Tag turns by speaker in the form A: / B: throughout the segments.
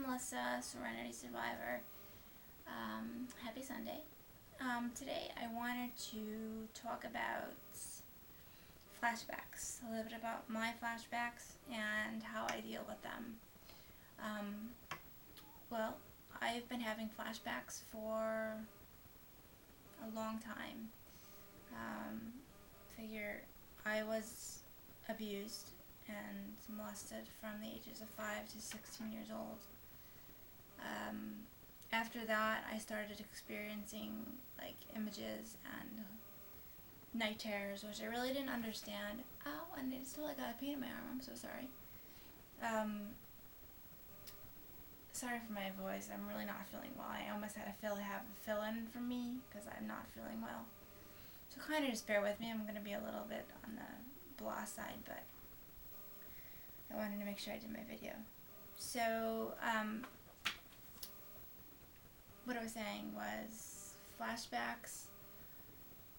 A: Melissa, Serenity Survivor. Happy Sunday. Today I wanted to talk about flashbacks, a little bit about my flashbacks and how I deal with them. Well, I've been having flashbacks for a long time. Figure I was abused and molested from the ages of 5 to 16 years old. After that, I started experiencing like images and night terrors, which I really didn't understand. Ow, and I still got a pain in my arm. I'm so sorry. Sorry for my voice. I'm really not feeling well. I almost had to have a fill-in for me because I'm not feeling well. So kind of just bear with me. I'm going to be a little bit on the blah side, but I wanted to make sure I did my video. So, what I was saying was flashbacks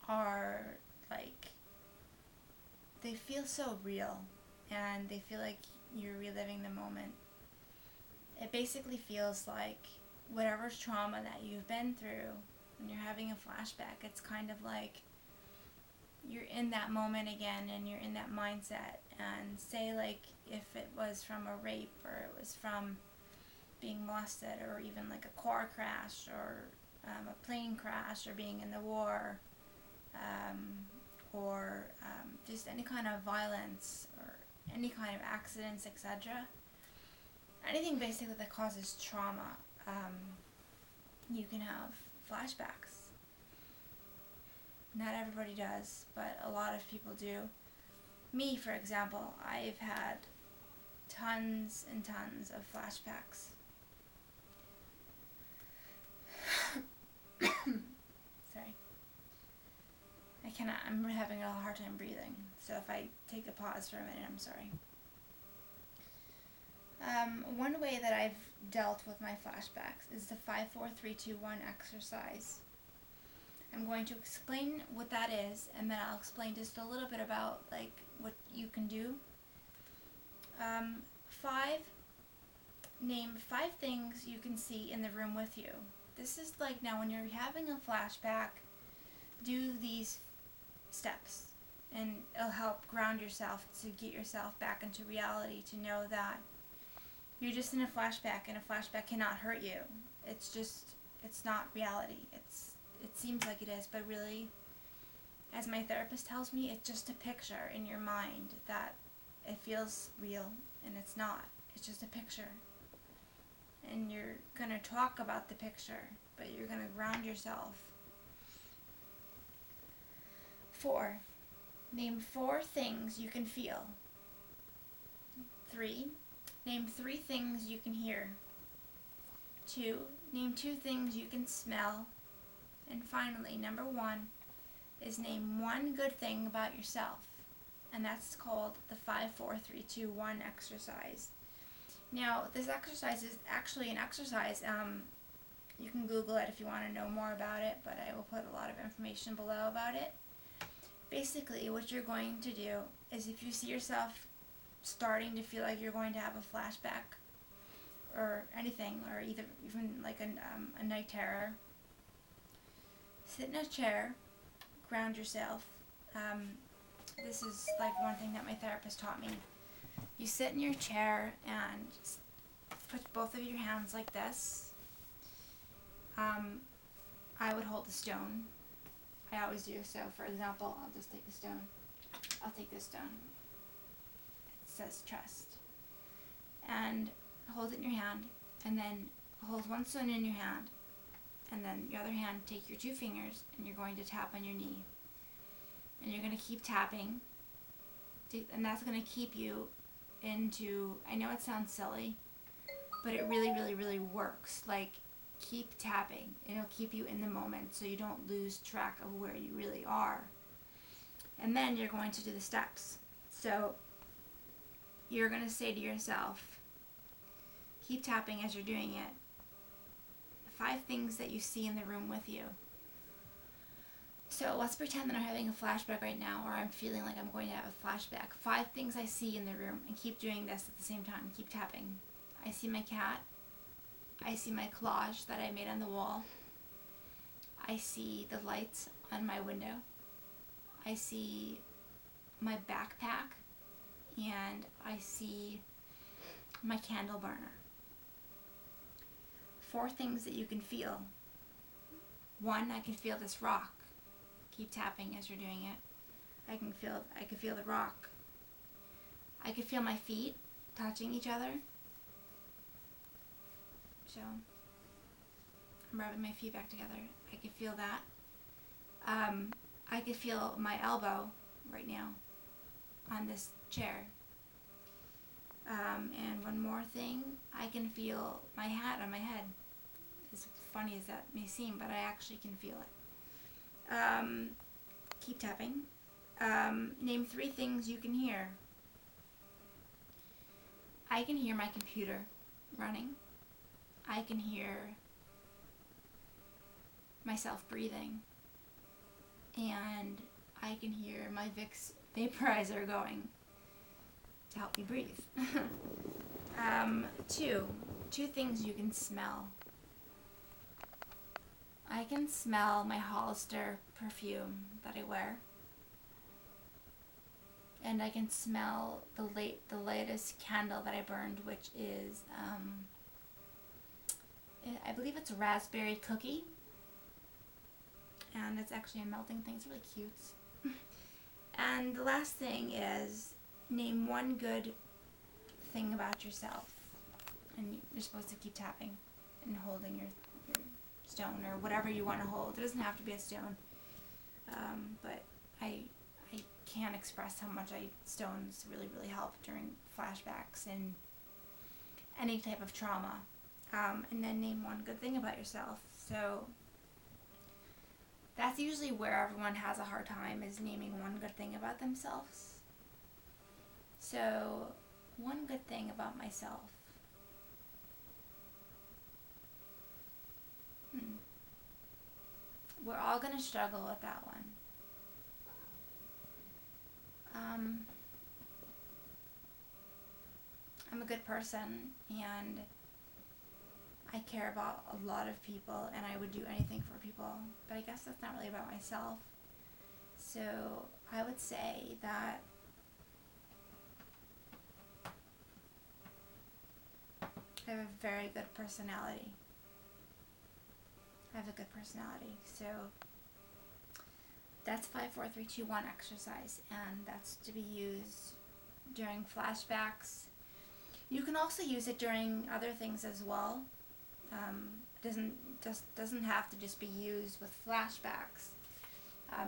A: are like, they feel so real and they feel like you're reliving the moment. It basically feels like whatever trauma that you've been through, when you're having a flashback, it's kind of like you're in that moment again and you're in that mindset. And say like if it was from a rape or it was from being molested or even like a car crash or a plane crash or being in the war or just any kind of violence or any kind of accidents, etc. Anything basically that causes trauma, you can have flashbacks. Not everybody does, but a lot of people do. Me, for example, I've had tons and tons of flashbacks. Sorry. I'm having a hard time breathing, so if I take a pause for a minute, I'm sorry. One way that I've dealt with my flashbacks is the 5-4-3-2-1 exercise. I'm going to explain what that is, and then I'll explain just a little bit about like what you can do. Name 5 things you can see in the room with you. This is like, now when you're having a flashback, do these steps, and it'll help ground yourself to get yourself back into reality, to know that you're just in a flashback, and a flashback cannot hurt you. It's not reality. It seems like it is, but really, as my therapist tells me, it's just a picture in your mind that it feels real, and it's not. It's just a picture. And you're going to talk about the picture, but you're going to ground yourself. 4. Name 4 things you can feel. 3. Name 3 things you can hear. 2. Name 2 things you can smell. And finally, number 1 is name 1 good thing about yourself. And that's called the 5-4-3-2-1 exercise. Now, this exercise is actually an exercise. You can Google it if you want to know more about it, but I will put a lot of information below about it. Basically, what you're going to do is, if you see yourself starting to feel like you're going to have a flashback or anything, or even like a night terror, sit in a chair, ground yourself. This is like one thing that my therapist taught me. You sit in your chair and put both of your hands like this. I would hold a stone. I always do. So, for example, I'll just take a stone. I'll take this stone. It says trust. And hold it in your hand, and then hold one stone in your hand, and then your other hand, take your 2 fingers, and you're going to tap on your knee. And you're going to keep tapping, and that's going to keep you into, I know it sounds silly, but it really, really, really works. Like, keep tapping. It'll keep you in the moment so you don't lose track of where you really are. And then you're going to do the steps. So you're going to say to yourself, keep tapping as you're doing it, 5 things that you see in the room with you. So let's pretend that I'm having a flashback right now, or I'm feeling like I'm going to have a flashback. 5 things I see in the room, and keep doing this at the same time. Keep tapping. I see my cat. I see my collage that I made on the wall. I see the lights on my window. I see my backpack, and I see my candle burner. 4 things that you can feel. 1, I can feel this rock. Keep tapping as you're doing it. I can feel the rock. I can feel my feet touching each other. So I'm rubbing my feet back together. I can feel that. I can feel my elbow right now on this chair. And one more thing, I can feel my hat on my head. As funny as that may seem, but I actually can feel it. Keep tapping. Name 3 things you can hear. I can hear my computer running. I can hear myself breathing. And I can hear my Vicks vaporizer going to help me breathe. 2 things you can smell. I can smell my Hollister perfume that I wear. And I can smell the latest candle that I burned, which is, I believe it's a raspberry cookie. And it's actually a melting thing. It's really cute. And the last thing is, name 1 good thing about yourself. And you're supposed to keep tapping and holding your stone or whatever you want to hold. It doesn't have to be a stone. But I can't express how much stones really, really help during flashbacks and any type of trauma. And then name 1 good thing about yourself. So that's usually where everyone has a hard time, is naming 1 good thing about themselves. So 1 good thing about myself. We're all going to struggle with that one. I'm a good person, and I care about a lot of people, and I would do anything for people, but I guess that's not really about myself. So I would say that I have a very good personality. I have a good personality. So that's 5, 4, 3, 2, 1 exercise, and that's to be used during flashbacks. You can also use it during other things as well. Doesn't have to just be used with flashbacks.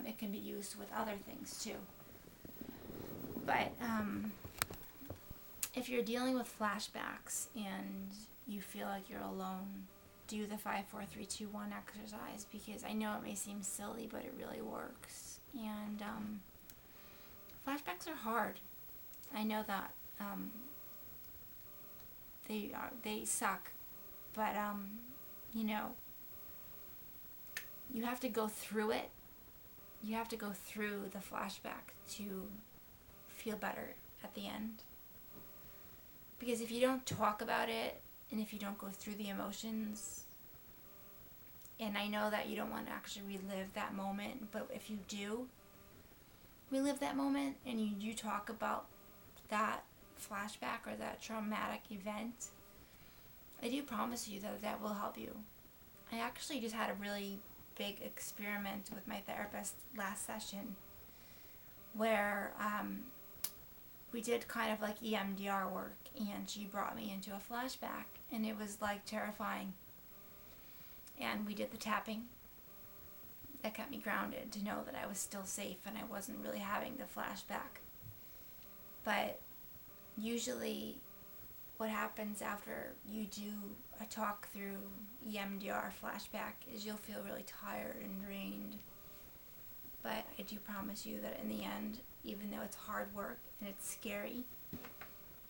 A: It can be used with other things too. But if you're dealing with flashbacks and you feel like you're alone, do the 5, 4, 3, 2, 1 exercise, because I know it may seem silly, but it really works. And flashbacks are hard. I know that. They suck, but you have to go through it. You have to go through the flashback to feel better at the end. Because if you don't talk about it, and if you don't go through the emotions, and I know that you don't want to actually relive that moment, but if you do relive that moment and you do talk about that flashback or that traumatic event, I do promise you that will help you. I actually just had a really big experiment with my therapist last session where we did kind of like EMDR work, and she brought me into a flashback, and it was like terrifying. And we did the tapping. That kept me grounded to know that I was still safe and I wasn't really having the flashback. But usually what happens after you do a talk through EMDR flashback is you'll feel really tired and drained. But I do promise you that in the end, even though it's hard work and it's scary,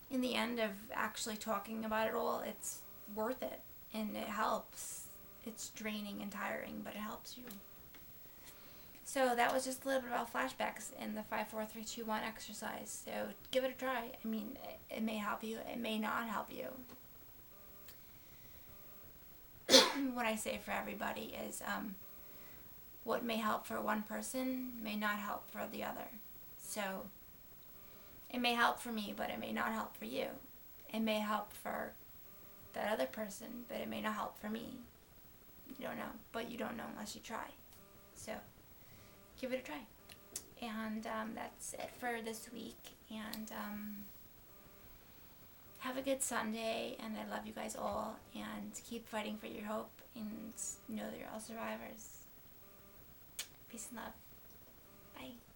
A: in the end of actually talking about it all, it's worth it and it helps. It's draining and tiring, but it helps you. So that was just a little bit about flashbacks and the 5, 4, 3, 2, 1 exercise. So give it a try. I mean, it may help you. It may not help you. what I say for everybody is what may help for one person may not help for the other. So it may help for me, but it may not help for you. It may help for that other person, but it may not help for me. You don't know, but you don't know unless you try. So give it a try. And that's it for this week. And have a good Sunday, and I love you guys all, and keep fighting for your hope, and know that you're all survivors. Peace and love. Bye.